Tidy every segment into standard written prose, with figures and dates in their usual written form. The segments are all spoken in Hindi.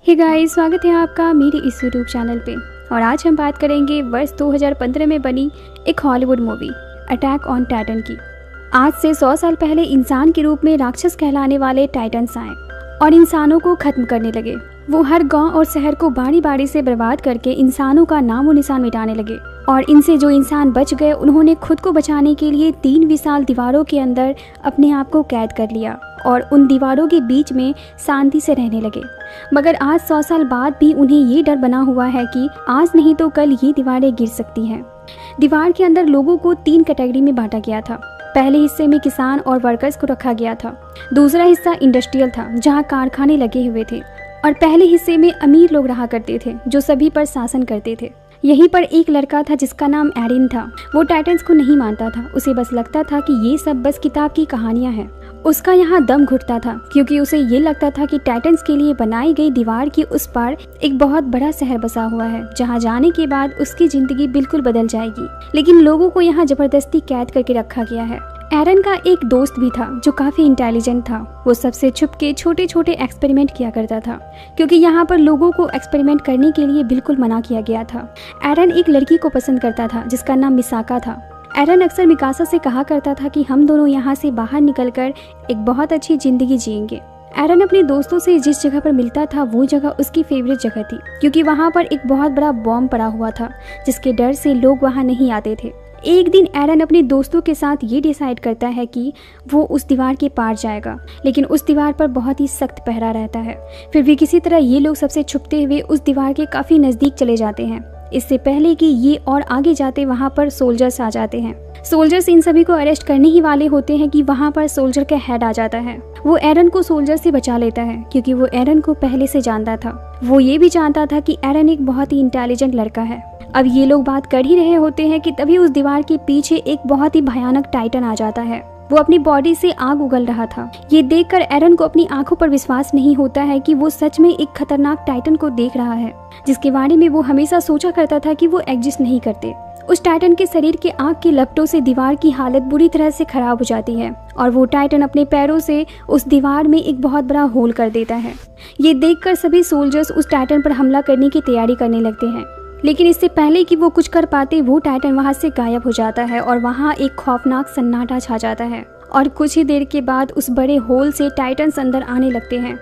हे गाइस, स्वागत है आपका मेरे इस यूट्यूब चैनल पे। और आज हम बात करेंगे वर्ष 2015 में बनी एक Hollywood movie attack on Titan की। आज से 100 साल पहले इंसान के रूप में राक्षस कहलाने वाले टाइटन्स आए और इंसानों को खत्म करने लगे। वो हर गांव और शहर को बारी बारी से बर्बाद करके इंसानों का नामो निशान मिटाने लगे। और इनसे जो इंसान बच गए उन्होंने खुद को बचाने के लिए 3 विशाल दीवारों के अंदर अपने आप को कैद कर लिया और उन दीवारों के बीच में शांति से रहने लगे। मगर आज 100 साल बाद भी उन्हें ये डर बना हुआ है कि आज नहीं तो कल ये दीवारें गिर सकती हैं। दीवार के अंदर लोगों को 3 कैटेगरी में बांटा गया था। पहले हिस्से में किसान और वर्कर्स को रखा गया था। दूसरा हिस्सा इंडस्ट्रियल था जहाँ कारखाने लगे हुए थे। और पहले हिस्से में अमीर लोग रहा करते थे जो सभी पर शासन करते थे। यहीं पर एक लड़का था जिसका नाम एरिन था। वो टाइटन्स को नहीं मानता था। उसे बस लगता था कि ये सब बस किताब की कहानियां हैं। उसका यहाँ दम घुटता था क्योंकि उसे ये लगता था कि टाइटन्स के लिए बनाई गई दीवार की उस पार एक बहुत बड़ा शहर बसा हुआ है जहाँ जाने के बाद उसकी जिंदगी बिल्कुल बदल जाएगी। लेकिन लोगों को यहाँ जबरदस्ती कैद करके रखा गया है। एरन का एक दोस्त भी था जो काफी इंटेलिजेंट था। वो सबसे छुप के छोटे छोटे एक्सपेरिमेंट किया करता था क्योंकि यहाँ पर लोगों को एक्सपेरिमेंट करने के लिए बिल्कुल मना किया गया था। एरन एक लड़की को पसंद करता था जिसका नाम मिसाका था। एरन अक्सर मिकासा से कहा करता था कि हम दोनों यहाँ से बाहर निकलकर एक बहुत अच्छी जिंदगी जिएंगे। एरन अपने दोस्तों से जिस जगह पर मिलता था वो जगह उसकी फेवरेट जगह थी क्योंकि वहाँ पर एक बहुत बड़ा बॉम्ब पड़ा हुआ था जिसके डर से लोग वहाँ नहीं आते थे। एक दिन एरन अपने दोस्तों के साथ ये डिसाइड करता है कि वो उस दीवार के पार जाएगा, लेकिन उस दीवार पर बहुत ही सख्त पहरा रहता है। फिर भी किसी तरह ये लोग सबसे छुपते हुए उस दीवार के काफी नजदीक चले जाते हैं। इससे पहले कि ये और आगे जाते वहाँ पर सोल्जर्स आ जाते हैं। सोल्जर्स इन सभी को अरेस्ट करने ही वाले होते हैं कि वहाँ पर सोल्जर का हेड आ जाता है। वो एरन को सोल्जर से बचा लेता है क्योंकि वो एरन को पहले से जानता था। वो ये भी जानता था कि एरन एक बहुत ही इंटेलिजेंट लड़का है। अब ये लोग बात कर ही रहे होते हैं कि तभी उस दीवार के पीछे एक बहुत ही भयानक टाइटन आ जाता है। वो अपनी बॉडी से आग उगल रहा था। ये देखकर एरन को अपनी आंखों पर विश्वास नहीं होता है कि वो सच में एक खतरनाक टाइटन को देख रहा है जिसके बारे में वो हमेशा सोचा करता था कि वो एग्जिस्ट नहीं करते। उस टाइटन के शरीर के आग की लपटों से दीवार की हालत बुरी तरह से खराब हो जाती है और वो टाइटन अपने पैरों से उस दीवार में एक बहुत बड़ा होल कर देता है। ये देखकर सभी सोल्जर्स उस टाइटन पर हमला करने की तैयारी करने लगते हैं, लेकिन इससे पहले कि वो कुछ कर पाते वो टाइटन वहां से गायब हो जाता है और वहां एक खौफनाक सन्नाटा छा जाता है। और कुछ ही देर के बाद उस बड़े होल से टाइटन्स अंदर आने लगते हैं।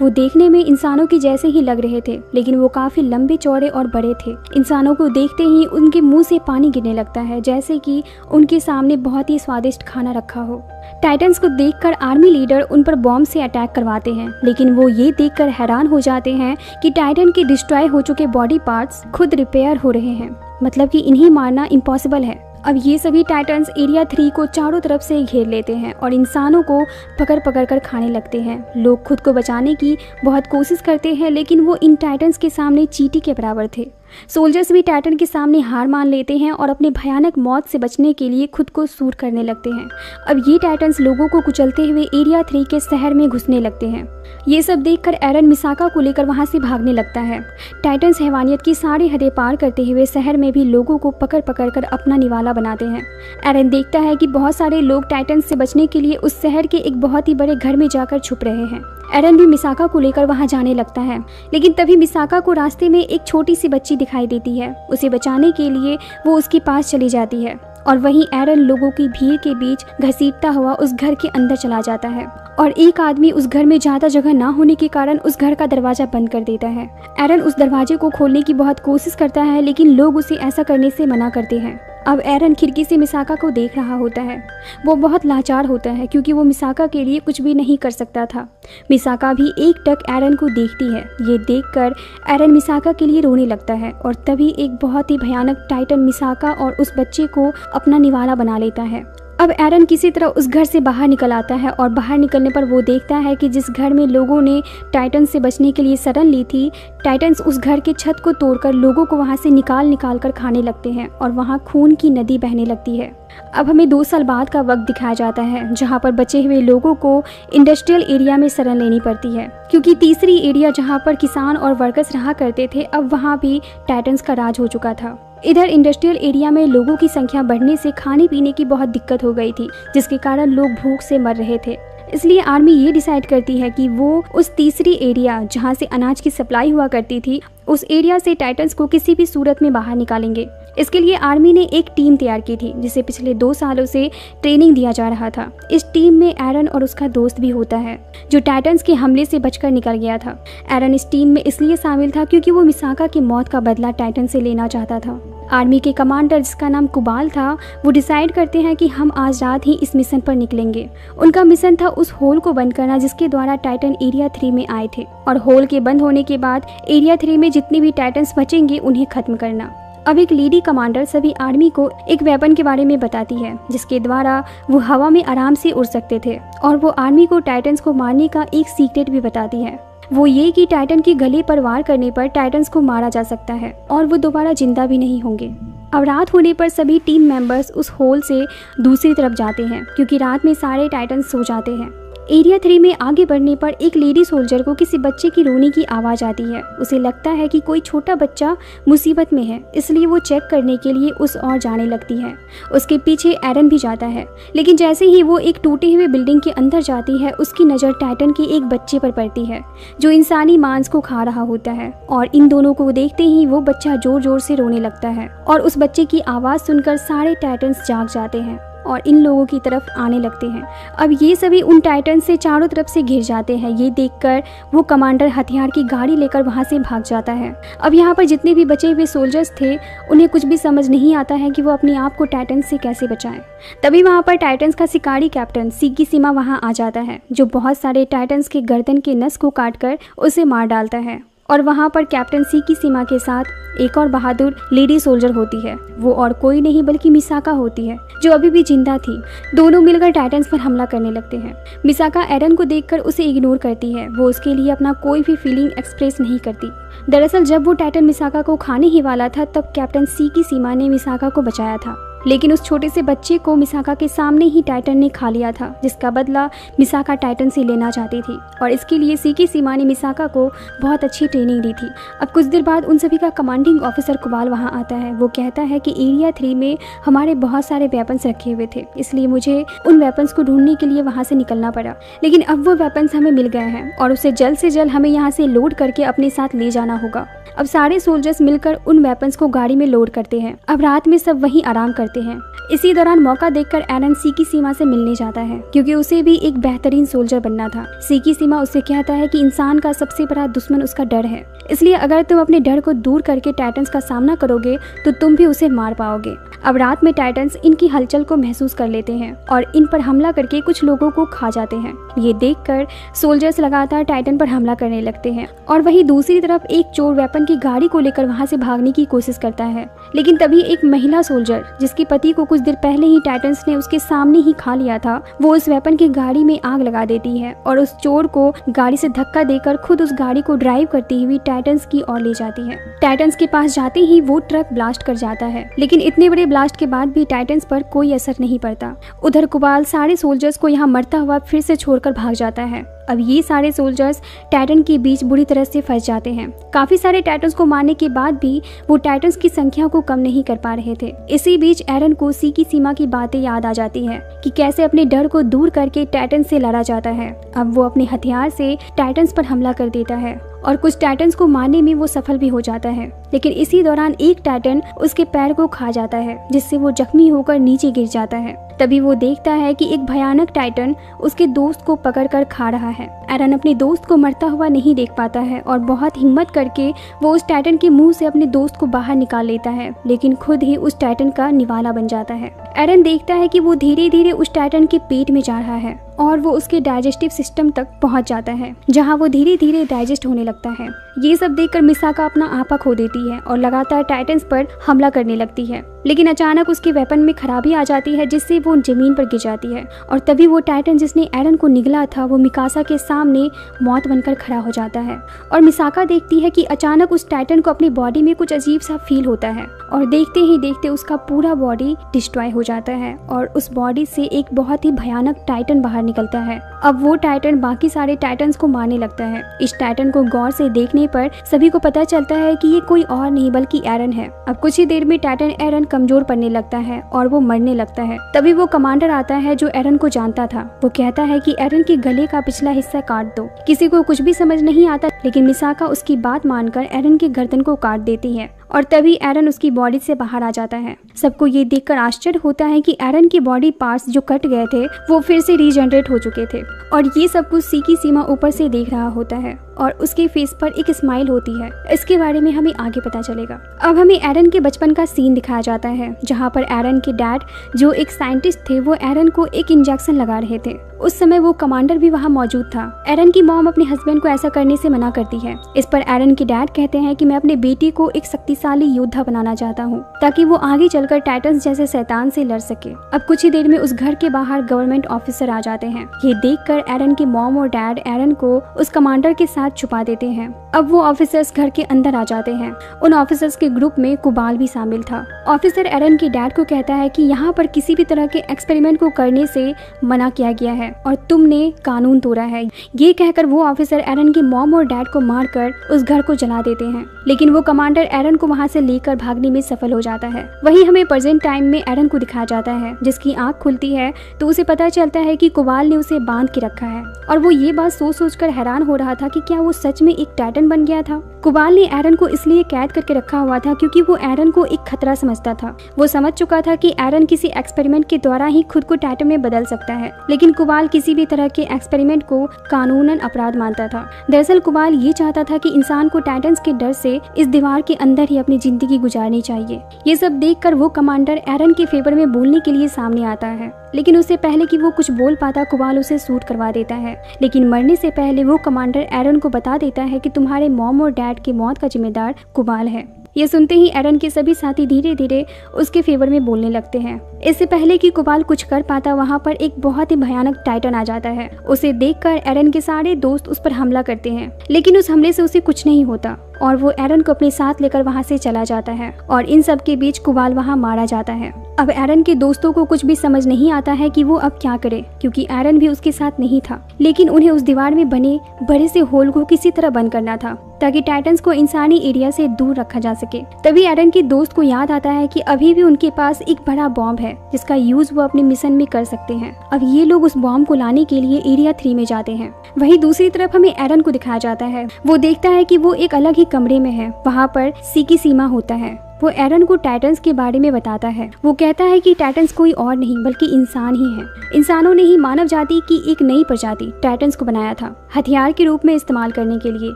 वो देखने में इंसानों की जैसे ही लग रहे थे, लेकिन वो काफी लंबे चौड़े और बड़े थे। इंसानों को देखते ही उनके मुंह से पानी गिरने लगता है जैसे कि उनके सामने बहुत ही स्वादिष्ट खाना रखा हो। टाइटन्स को देखकर आर्मी लीडर उन पर बॉम्ब से अटैक करवाते हैं, लेकिन वो ये देखकर हैरान हो जाते हैं कि टाइटन के डिस्ट्रॉय हो चुके बॉडी पार्ट्स खुद रिपेयर हो रहे हैं, मतलब कि इन्हें मारना इम्पॉसिबल है। अब ये सभी टाइटन्स एरिया 3 को चारों तरफ से घेर लेते हैं और इंसानों को पकड़ पकड़ कर खाने लगते हैं। लोग खुद को बचाने की बहुत कोशिश करते हैं, लेकिन वो इन टाइटन्स के सामने चींटी के बराबर थे। सोल्जर्स भी टाइटन के सामने हार मान लेते हैं और अपने भयानक मौत से बचने के लिए खुद को सूर करने लगते हैं। अब ये टाइटन्स लोगों को कुचलते हुए एरिया 3 के शहर में घुसने लगते हैं। ये सब देखकर एरन मिसाका को लेकर वहां से भागने लगता है। टाइटन्स हैवानियत की सारी हदें पार करते हुए शहर में भी लोगों को पकड़ पकड़ कर अपना निवाला बनाते हैं। एरन देखता है कि बहुत सारे लोग टाइटन्स से बचने के लिए उस शहर के एक बहुत ही बड़े घर में जाकर छुप रहे हैं। एरन भी मिसाका को लेकर वहां जाने लगता है, लेकिन तभी मिसाका को रास्ते में एक छोटी सी बच्ची दिखाई देती है। उसे बचाने के लिए वो उसके पास चली जाती है और वहीं एरन लोगों की भीड़ के बीच घसीटता हुआ उस घर के अंदर चला जाता है और एक आदमी उस घर में ज्यादा जगह ना होने के कारण उस घर का दरवाजा बंद कर देता है। एरन उस दरवाजे को खोलने की बहुत कोशिश करता है, लेकिन लोग उसे ऐसा करने से मना करते हैं। अब एरन खिड़की से मिसाका को देख रहा होता है। वो बहुत लाचार होता है क्योंकि वो मिसाका के लिए कुछ भी नहीं कर सकता था। मिसाका भी एक टक एरन को देखती है। ये देखकर एरन मिसाका के लिए रोने लगता है और तभी एक बहुत ही भयानक टाइटन मिसाका और उस बच्चे को अपना निवाला बना लेता है। अब एरन किसी तरह उस घर से बाहर निकल आता है और बाहर निकलने पर वो देखता है कि जिस घर में लोगों ने टाइटन से बचने के लिए शरण ली थी, टाइटन्स उस घर के छत को तोड़कर लोगों को वहां से निकाल कर खाने लगते हैं और वहां खून की नदी बहने लगती है। अब हमें 2 साल बाद का वक्त दिखाया जाता है जहां पर बचे हुए लोगों को इंडस्ट्रियल एरिया में शरण लेनी पड़ती है क्योंकि तीसरी एरिया जहां पर किसान और वर्कर्स रहा करते थे अब वहां भी टाइटन्स का राज हो चुका था। इधर इंडस्ट्रियल एरिया में लोगों की संख्या बढ़ने से खाने पीने की बहुत दिक्कत हो गई थी जिसके कारण लोग भूख से मर रहे थे। इसलिए आर्मी ये डिसाइड करती है कि वो उस तीसरी एरिया जहाँ से अनाज की सप्लाई हुआ करती थी, उस एरिया से टाइटन्स को किसी भी सूरत में बाहर निकालेंगे। इसके लिए आर्मी ने एक टीम तैयार की थी जिसे पिछले 2 सालों से ट्रेनिंग दिया जा रहा था। इस टीम में एरन और उसका दोस्त भी होता है जो टाइटन्स के हमले से बचकर निकल गया था। एरन इस टीम में इसलिए शामिल था क्योंकि वो मिसाका की मौत का बदला टाइटन से लेना चाहता था। आर्मी के कमांडर जिसका नाम कुबाल था, वो डिसाइड करते हैं कि हम आज रात ही इस मिशन पर निकलेंगे। उनका मिशन था उस होल को बंद करना जिसके द्वारा टाइटन एरिया 3 में आए थे, और होल के बंद होने के बाद एरिया 3 में जितने भी टाइटन्स बचेंगे उन्हें खत्म करना। अब एक लेडी कमांडर सभी आर्मी को एक वेपन के बारे में बताती है जिसके द्वारा वो हवा में आराम से उड़ सकते थे, और वो आर्मी को टाइटन्स को मारने का एक सीक्रेट भी बताती है। वो ये कि टाइटन के गले पर वार करने पर टाइटन्स को मारा जा सकता है और वो दोबारा जिंदा भी नहीं होंगे। अब रात होने पर सभी टीम मेंबर्स उस होल से दूसरी तरफ जाते हैं क्योंकि रात में सारे टाइटन्स सो जाते हैं। एरिया 3 में आगे बढ़ने पर एक लेडी सोल्जर को किसी बच्चे की रोने की आवाज़ आती है। उसे लगता है कि कोई छोटा बच्चा मुसीबत में है, इसलिए वो चेक करने के लिए उस ओर जाने लगती है। उसके पीछे एरन भी जाता है, लेकिन जैसे ही वो एक टूटे हुए बिल्डिंग के अंदर जाती है उसकी नज़र टाइटन के एक बच्चे पर पड़ती है जो इंसानी मांस को खा रहा होता है, और इन दोनों को देखते ही वो बच्चा जोर जोर से रोने लगता है और उस बच्चे की आवाज़ सुनकर सारे टाइटन्स जाग जाते हैं और इन लोगों की तरफ आने लगते हैं। अब ये सभी उन टाइटन से चारों तरफ से घिर जाते हैं। ये देखकर वो कमांडर हथियार की गाड़ी लेकर वहाँ से भाग जाता है। अब यहाँ पर जितने भी बचे हुए सोल्जर्स थे उन्हें कुछ भी समझ नहीं आता है कि वो अपने आप को टाइटन से कैसे बचाएं। तभी वहाँ पर टाइटन्स का शिकारी कैप्टन सिकीशिमा वहाँ आ जाता है जो बहुत सारे टाइटन्स के गर्दन के नस को काटकर उसे मार डालता है, और वहाँ पर कैप्टन सिकीशिमा के साथ एक और बहादुर लेडी सोल्जर होती है। वो और कोई नहीं बल्कि मिसाका होती है जो अभी भी जिंदा थी। दोनों मिलकर टाइटन्स पर हमला करने लगते हैं। मिसाका एरन को देखकर उसे इग्नोर करती है। वो उसके लिए अपना कोई भी फीलिंग एक्सप्रेस नहीं करती। दरअसल जब वो टाइटन मिसाका को खाने ही वाला था तब कैप्टन सिकीशिमा ने मिसाका को बचाया था, लेकिन उस छोटे से बच्चे को मिसाका के सामने ही टाइटन ने खा लिया था, जिसका बदला मिसाका टाइटन से लेना चाहती थी, और इसके लिए सिकीशिमा ने मिसाका को बहुत अच्छी ट्रेनिंग दी थी। अब कुछ देर बाद उन सभी का कमांडिंग ऑफिसर कुबाल वहां आता है। वो कहता है कि एरिया 3 में हमारे बहुत सारे वेपन्स रखे हुए थे, इसलिए मुझे उन वेपन्स को ढूंढने के लिए वहां से निकलना पड़ा, लेकिन अब वो वेपन्स हमें मिल गए हैं और उसे जल्द से जल्द हमें यहाँ से लोड करके अपने साथ ले जाना होगा। अब सारे सोल्जर्स मिलकर उन वेपन्स को गाड़ी में लोड करते हैं। अब रात में सब वहीं आराम करते हैं। इसी दौरान मौका देखकर एरन सिकीशिमा से मिलने जाता है क्योंकि उसे भी एक बेहतरीन सोल्जर बनना था। सिकीशिमा उससे कहता है कि इंसान का सबसे बड़ा दुश्मन उसका डर है, इसलिए अगर तुम अपने डर को दूर करके टाइटन्स का सामना करोगे तो तुम भी उसे मार पाओगे। अब रात में टाइटन्स इनकी हलचल को महसूस कर लेते हैं और इन पर हमला करके कुछ लोगों को खा जाते हैं। ये देखकर सोल्जर्स लगातार टाइटन पर हमला करने लगते हैं, और वहीं दूसरी तरफ एक चोर वेपन की गाड़ी को लेकर वहां से भागने की कोशिश करता है, लेकिन तभी एक महिला सोल्जर जिसके पति को कुछ देर पहले ही टाइटन्स ने उसके सामने ही खा लिया था, वो उस वेपन की गाड़ी में आग लगा देती है और उस चोर को गाड़ी से धक्का देकर खुद उस गाड़ी को ड्राइव करती हुई टाइटन्स की ओर ले जाती है। टाइटन्स के पास जाते ही वो ट्रक ब्लास्ट कर जाता है, लेकिन इतने बड़े ब्लास्ट के बाद भी टाइटन्स पर कोई असर नहीं पड़ता। उधर कुबाल सारे सोल्जर्स को यहाँ मरता हुआ फिर से छोड़कर भाग जाता है। अब ये सारे सोल्जर्स टाइटन के बीच बुरी तरह से फंस जाते हैं। काफी सारे टाइटन्स को मारने के बाद भी वो टाइटन्स की संख्या को कम नहीं कर पा रहे थे। इसी बीच एरन को सिकीशिमा की बातें याद आ जाती है कि कैसे अपने डर को दूर करके टाइटन से लड़ा जाता है। अब वो अपने हथियार से टाइटन्स पर हमला कर देता है और कुछ टाइटन्स को मारने में वो सफल भी हो जाता है, लेकिन इसी दौरान एक टाइटन उसके पैर को खा जाता है जिससे वो जख्मी होकर नीचे गिर जाता है। तभी वो देखता है कि एक भयानक टाइटन उसके दोस्त को पकड़कर खा रहा है। एरन अपने दोस्त को मरता हुआ नहीं देख पाता है और बहुत हिम्मत करके वो उस टाइटन के मुंह से अपने दोस्त को बाहर निकाल लेता है, लेकिन खुद ही उस टाइटन का निवाला बन जाता है। एरन देखता है कि वो धीरे धीरे उस टाइटन के पेट में जा रहा है और वो उसके डाइजेस्टिव सिस्टम तक पहुंच जाता है, जहां वो धीरे धीरे डाइजेस्ट होने लगता है। ये सब देखकर मिसाका अपना आपा खो देती है और लगातार टाइटन्स पर हमला करने लगती है, लेकिन अचानक उसके वेपन में खराबी आ जाती है जिससे वो जमीन पर गिर जाती है, और तभी वो टाइटन जिसने एरन को निगला था वो मिकासा के सामने मौत बनकर खड़ा हो जाता है। और मिसाका देखती है कि अचानक उस टाइटन को अपनी बॉडी में कुछ अजीब सा फील होता है, और देखते ही देखते उसका पूरा बॉडी डिस्ट्रॉय हो जाता है और उस बॉडी से एक बहुत ही भयानक टाइटन बाहर निकलता है। अब वो टाइटन बाकी सारे टाइटन्स को मारने लगता है। इस टाइटन को गौर से देखने पर सभी को पता चलता है कि ये कोई और नहीं बल्कि एरन है। अब कुछ ही देर में टाइटन एरन कमजोर पड़ने लगता है और वो मरने लगता है। तभी वो कमांडर आता है जो एरन को जानता था। वो कहता है कि एरन के गले का पिछला हिस्सा काट दो। किसी को कुछ भी समझ नहीं आता, लेकिन मिसाका उसकी बात मानकर एरन के गर्दन को काट देती है और तभी एरन उसकी बॉडी से बाहर आ जाता है। सबको ये देखकर आश्चर्य होता है कि एरन के बॉडी पार्ट्स जो कट गए थे वो फिर से रीजनरेट हो चुके थे और ये सब कुछ सीकी सीमा ऊपर से देख रहा होता है और उसके फेस पर एक स्माइल होती है। इसके बारे में हमें आगे पता चलेगा। अब हमें एरन के बचपन का सीन दिखाया जाता है जहाँ पर एरन के डैड जो एक साइंटिस्ट थे वो एरन को एक इंजेक्शन लगा रहे थे। उस समय वो कमांडर भी वहाँ मौजूद था। एरन की मॉम अपने हस्बैंड को ऐसा करने से मना करती है। इस पर एरन के डैड कहते हैं कि मैं अपने बेटी को एक शक्तिशाली योद्धा बनाना चाहता हूँ ताकि वो आगे चलकर टाइटन्स जैसे शैतान से लड़ सके। अब कुछ ही देर में उस घर के बाहर गवर्नमेंट ऑफिसर आ जाते हैं। ये देखकर एरन के मॉम और डैड एरन को उस कमांडर के साथ छुपा देते हैं। अब वो ऑफिसर्स घर के अंदर आ जाते हैं। उन ऑफिसर्स के ग्रुप में कुबाल भी शामिल था। ऑफिसर एरन के डैड को कहता है कि यहाँ पर किसी भी तरह के एक्सपेरिमेंट को करने से मना किया गया है और तुमने कानून तोड़ा है। ये कहकर वो ऑफिसर एरन के मॉम और डैड को मारकर उस घर को जला देते हैं, लेकिन वो कमांडर एरन को वहाँ से लेकर भागने में सफल हो जाता है। वहीं हमें प्रेजेंट टाइम में एरन को दिखाया जाता है जिसकी आंख खुलती है तो उसे पता चलता है कि कुबाल ने उसे बांध के रखा है और वो ये बात सोच सोचकर हैरान हो रहा था कि क्या वो सच में एक टाइटन बन गया था। कुबाल ने एरन को इसलिए कैद करके रखा हुआ था क्योंकि वो एरन को एक खतरा समझता था। वो समझ चुका था कि एरन किसी एक्सपेरिमेंट के द्वारा ही खुद को टाइटन में बदल सकता है, लेकिन कुबाल किसी भी तरह के एक्सपेरिमेंट को कानूनन अपराध मानता था। दरअसल कुबाल ये चाहता था कि इंसान को टाइटन्स के डर से इस दीवार के अंदर ही अपनी जिंदगी गुजारनी चाहिए। ये सब देखकर वो कमांडर एरन के फेवर में बोलने के लिए सामने आता है, लेकिन उससे पहले कि वो कुछ बोल पाता कुबाल उसे शूट करवा देता है। लेकिन मरने से पहले वो कमांडर एरन को बता देता है कि तुम्हारे मॉम और डैड की मौत का जिम्मेदार कुबाल है। ये सुनते ही एरन के सभी साथी धीरे धीरे उसके फेवर में बोलने लगते हैं। इससे पहले कि कुबाल कुछ कर पाता वहाँ पर एक बहुत ही भयानक टाइटन आ जाता है। उसे देखकर एरन के सारे दोस्त उस पर हमला करते हैं, लेकिन उस हमले से उसे कुछ नहीं होता और वो एरन को अपने साथ लेकर वहाँ से चला जाता है और इन सब के बीच कुबाल वहाँ मारा जाता है। अब एरन के दोस्तों को कुछ भी समझ नहीं आता है कि वो अब क्या करे, क्योंकि एरन भी उसके साथ नहीं था, लेकिन उन्हें उस दीवार में बने बड़े से होल को किसी तरह बंद करना था ताकि टाइटन्स को इंसानी एरिया से दूर रखा जा सके। तभी एरन के दोस्त को याद आता है कि अभी भी उनके पास एक बड़ा बॉम्ब है जिसका यूज वो अपने मिशन में कर सकते हैं। अब ये लोग उस बॉम्ब को लाने के लिए एरिया 3 में जाते हैं। वहीं दूसरी तरफ हमें एरन को दिखाया जाता है। वो देखता है कि वो एक अलग ही कमरे में है। वहाँ पर सीकी सीमा होता है। वो एरन को टाइटन्स के बारे में बताता है। वो कहता है कि टाइटन्स कोई और नहीं बल्कि इंसान ही है। इंसानों ने ही मानव जाति की एक नई प्रजाति टाइटन्स को बनाया था हथियार के रूप में इस्तेमाल करने के लिए,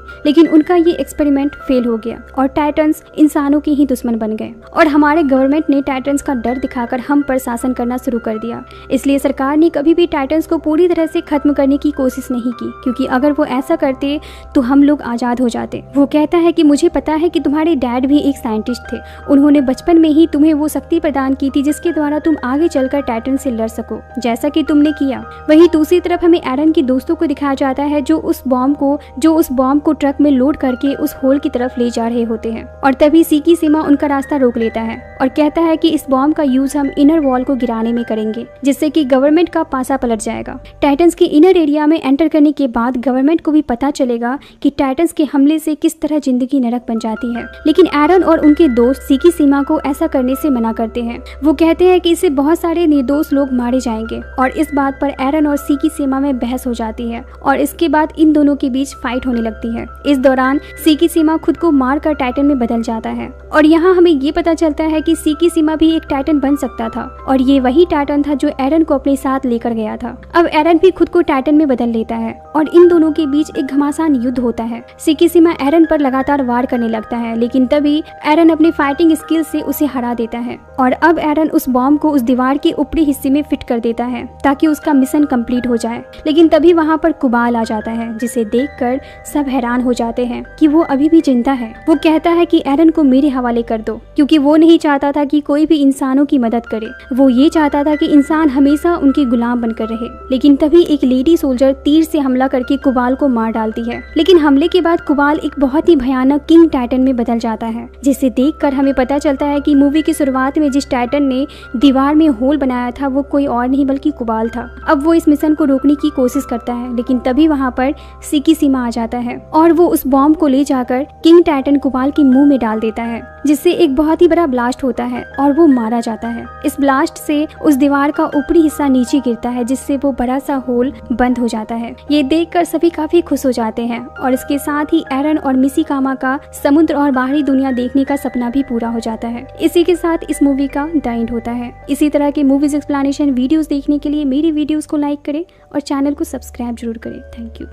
लेकिन उनका ये एक्सपेरिमेंट फेल हो गया और टाइटन्स इंसानों के ही दुश्मन बन गए और हमारे गवर्नमेंट ने टाइटन्स का डर दिखाकर हम पर शासन करना शुरू कर दिया। इसलिए सरकार ने कभी भी टाइटन्स को पूरी तरह से खत्म करने की कोशिश नहीं की, क्योंकि अगर वो ऐसा करते तो हम लोग आजाद हो जाते। वो कहता है कि मुझे पता है कि तुम्हारे डैड भी एक साइंटिस्ट थे। उन्होंने बचपन में ही तुम्हें वो शक्ति प्रदान की थी जिसके द्वारा तुम आगे चलकर टाइटन से लड़ सको, जैसा कि तुमने किया। वहीं दूसरी तरफ हमें एरन के दोस्तों को दिखाया जाता है जो उस बॉम्ब को ट्रक में लोड करके उस होल की तरफ ले जा रहे होते हैं और तभी सीकी सीमा उनका रास्ता रोक लेता है और कहता है कि इस बॉम्ब का यूज हम इनर वॉल को गिराने में करेंगे, जिससे कि गवर्नमेंट का पासा पलट जाएगा। टाइटन्स के इनर एरिया में एंटर करने के बाद गवर्नमेंट को भी पता चलेगा कि टाइटन्स के हमले से किस तरह जिंदगी नरक बन जाती है, लेकिन एरन और उनके दोस्त सीकी सीमा को ऐसा करने से मना करते हैं। वो कहते हैं कि इससे बहुत सारे निर्दोष लोग मारे जाएंगे और इस बात पर एरन और सीकी सीमा में बहस हो जाती है और इसके बाद इन दोनों के बीच फाइट होने लगती है। इस दौरान सीकी सीमा खुद को मारकर टाइटन में बदल जाता है और यहाँ हमें ये पता चलता है कि सीकी सीमा भी एक टाइटन बन सकता था और ये वही टाइटन था जो एरन को अपने साथ लेकर गया था। अब एरन भी खुद को टाइटन में बदल लेता है और इन दोनों के बीच एक घमासान युद्ध होता है। सीकी सीमा एरन पर लगातार वार करने लगता है, लेकिन तभी एरन अपनी फाइटिंग स्किल से उसे हरा देता है और अब एरन उस बॉम्ब को उस दीवार के ऊपरी हिस्से में फिट कर देता है ताकि उसका मिशन कंप्लीट हो जाए। लेकिन तभी वहाँ पर कुबाल आ जाता है, जिसे देखकर सब हैरान हो जाते हैं कि वो अभी भी जिंदा है। वो कहता है कि एरन को मेरे हवाले कर दो, क्योंकि वो नहीं चाहता था कि कोई भी इंसानों की मदद करे। वो ये चाहता था कि इंसान हमेशा उनके गुलाम बनकर रहे। लेकिन तभी एक लेडी सोल्जर तीर से हमला करके कुबाल को मार डालती है। लेकिन हमले के बाद कुबाल एक बहुत ही भयानक किंग टाइटन में बदल जाता है, जिसे देखकर हमें पता चलता है कि मूवी की शुरुआत में जिस टाइटन ने दीवार में होल बनाया था वो कोई और नहीं बल्कि कुबाल था। अब वो इस मिशन को रोकने की कोशिश करता है, लेकिन तभी वहाँ पर सीकी सीमा आ जाता है और वो उस बॉम्ब को ले जाकर किंग टाइटन कुबाल के मुंह में डाल देता है। जिससे एक बहुत ही बड़ा ब्लास्ट होता है और वो मारा जाता है। इस ब्लास्ट से उस दीवार का ऊपरी हिस्सा नीचे गिरता है, जिससे वो बड़ा सा होल बंद हो जाता है। ये देखकर सभी काफी खुश हो जाते हैं और इसके साथ ही एरन और मिसी कामा का समुद्र और बाहरी दुनिया देखने का सपना भी पूरा हो जाता है। इसी के साथ इस मूवी का द एंड होता है। इसी तरह के मूवीज एक्सप्लेनेशन वीडियोस देखने के लिए मेरी वीडियोस को लाइक करें और चैनल को सब्सक्राइब जरूर करें। Thank you.